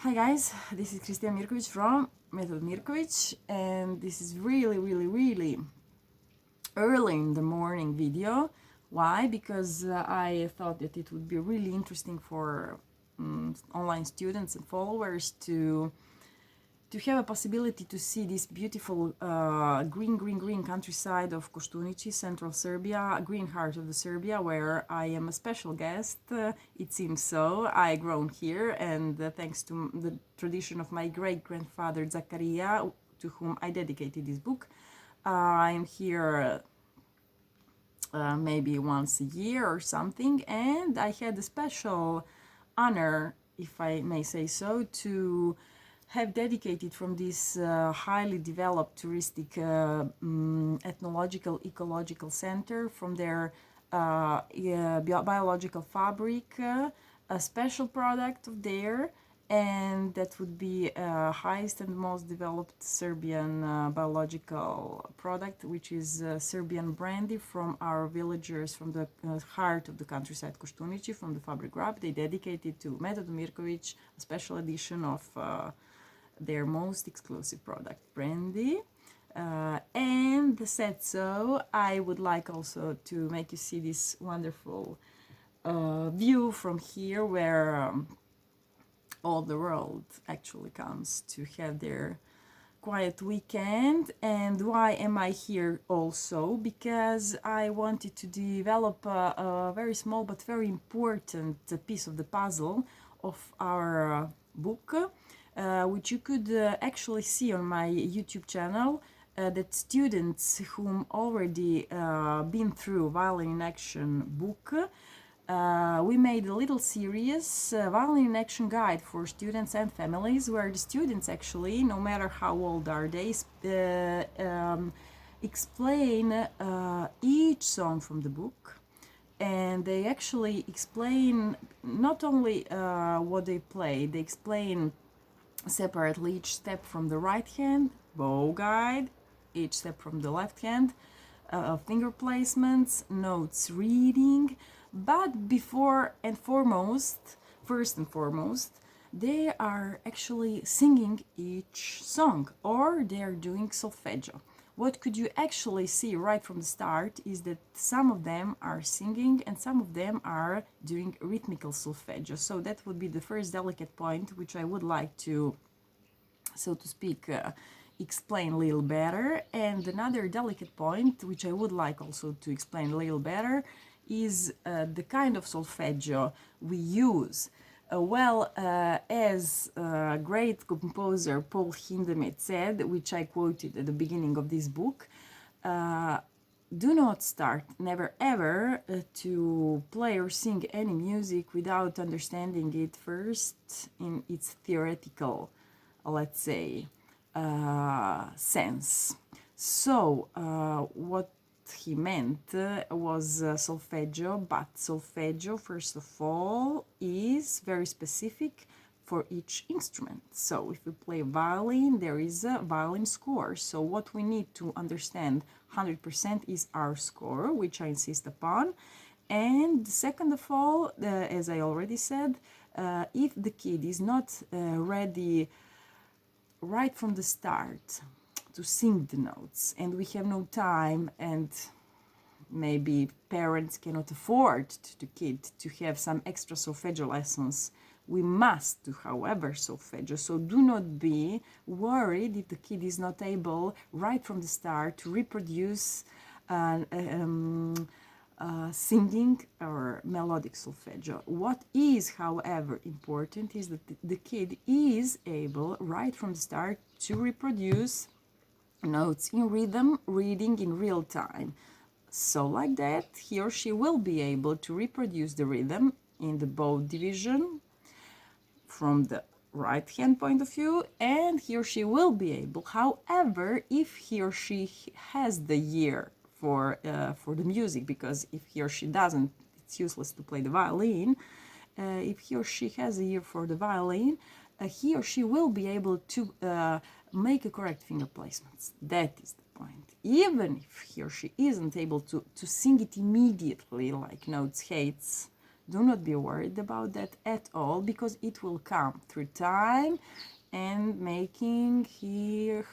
Hi guys, this is Mirkovic from Metodomirkovic, and this is really early in the morning video. Why? Because I thought that it would be really interesting for online students and followers to have a possibility to see this beautiful green countryside of Kostunici, central Serbia, green heart of the Serbia, where I am a special guest. It seems so. I grown here, and thanks to the tradition of my great-grandfather Zakaria, to whom I dedicated this book, I'm here maybe once a year or something, and I had a special honor, if I may say so, to have dedicated from this highly developed touristic ethnological ecological center, from their biological fabric, a special product of there, and that would be highest and most developed Serbian biological product, which is Serbian brandy from our villagers from the heart of the countryside Kostunici, from the fabrika-bio-hrane-grab. They dedicated to Metodomirkovic a special edition of their most exclusive product, brandy. And said so, I would like also to make you see this wonderful view from here, where all the world actually comes to have their quiet weekend. And why am I here also? Because I wanted to develop a very small but very important piece of the puzzle of our book, which you could actually see on my YouTube channel, that students whom already been through Violin in Action book, we made a little series, Violin in Action guide for students and families, where the students actually, no matter how old are they, explain each song from the book. And they actually explain not only what they play, they explain separately each step from the right hand, bow guide, each step from the left hand, finger placements, notes reading. But first and foremost, they are actually singing each song, or they are doing solfeggio. What could you actually see right from the start is that some of them are singing and some of them are doing rhythmical solfeggio. So that would be the first delicate point, which I would like to, so to speak, explain a little better. And another delicate point, which I would like also to explain a little better, is the kind of solfeggio we use. As great composer Paul Hindemith said, which I quoted at the beginning of this book, do not start, never ever, to play or sing any music without understanding it first in its theoretical, let's say, sense. So what he meant was solfeggio, but solfeggio, first of all, is very specific for each instrument. So if we play violin, there is a violin score. So what we need to understand 100% is our score, which I insist upon. And second of all, as I already said, if the kid is not ready right from the start to sing the notes, and we have no time, and maybe parents cannot afford to the kid to have some extra solfeggio lessons, we must do, however, solfeggio. So do not be worried if the kid is not able right from the start to reproduce singing or melodic solfeggio. What is, however, important is that the kid is able right from the start to reproduce notes in rhythm, reading in real time. So like that, he or she will be able to reproduce the rhythm in the bow division from the right hand point of view, and he or she will be able, however, if he or she has the ear for the music, because if he or she doesn't, it's useless to play the violin. If he or she has a ear for the violin, he or she will be able to make a correct finger placements. That is the point. Even if he or she isn't able to sing it immediately, like notes hates, Do not be worried about that at all, because it will come through time and making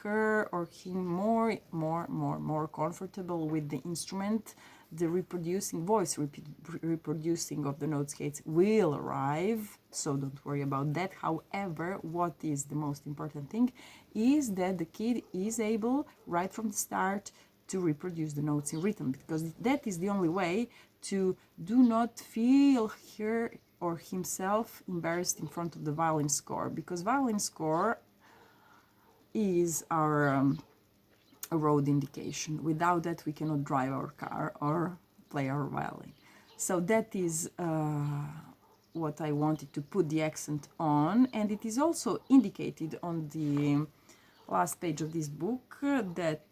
her or him more comfortable with the instrument. The reproducing of the note skates will arrive, so don't worry about that. However, what is the most important thing is that the kid is able right from the start to reproduce the notes in rhythm, because that is the only way to do not feel her or himself embarrassed in front of the violin score, because violin score is our road indication. Without that, we cannot drive our car or play our violin. So that is what I wanted to put the accent on, and it is also indicated on the last page of this book that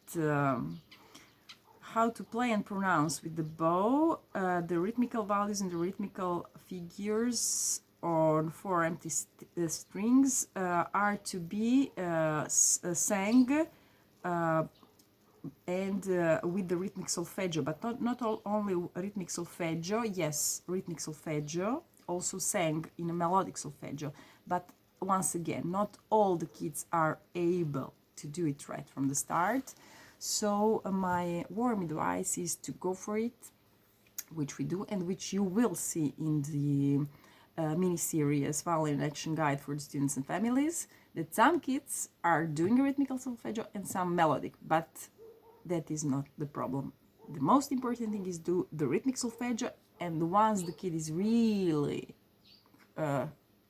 how to play and pronounce with the bow, the rhythmical values and the rhythmical figures on 4 empty strings are to be sang and with the rhythmic solfeggio, but not only rhythmic solfeggio. Yes, rhythmic solfeggio, also sang in a melodic solfeggio, but once again, not all the kids are able to do it right from the start. So my warm advice is to go for it, which we do and which you will see in the mini-series Violin Action Guide for the Students and Families, that some kids are doing a rhythmical solfeggio and some melodic, but that is not the problem. The most important thing is do the rhythmic solfeggio, and once the kid is really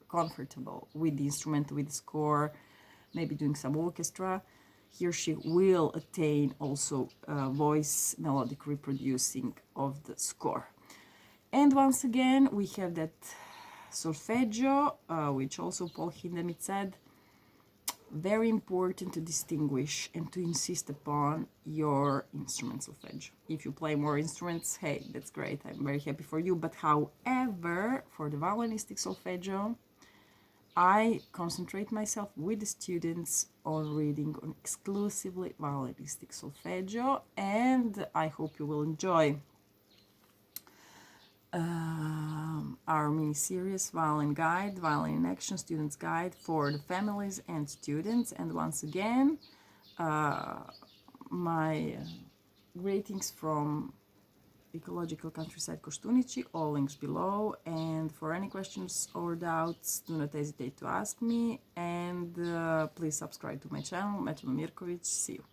comfortable with the instrument, with the score, maybe doing some orchestra, he or she will attain also voice melodic reproducing of the score. And once again, we have that solfeggio, which also Paul Hindemith said, very important to distinguish and to insist upon your instrument solfeggio. If you play more instruments, hey, that's great, I'm very happy for you. But however, for the violinistic solfeggio, I concentrate myself with the students on reading on exclusively violinistic solfeggio, and I hope you will enjoy our mini-series Violin Guide, Violin in Action Students Guide for the families and students. And once again, my greetings from Ecological Countryside Kostunici, all links below. And for any questions or doubts, do not hesitate to ask me. And please subscribe to my channel, Metodomirkovic. See you.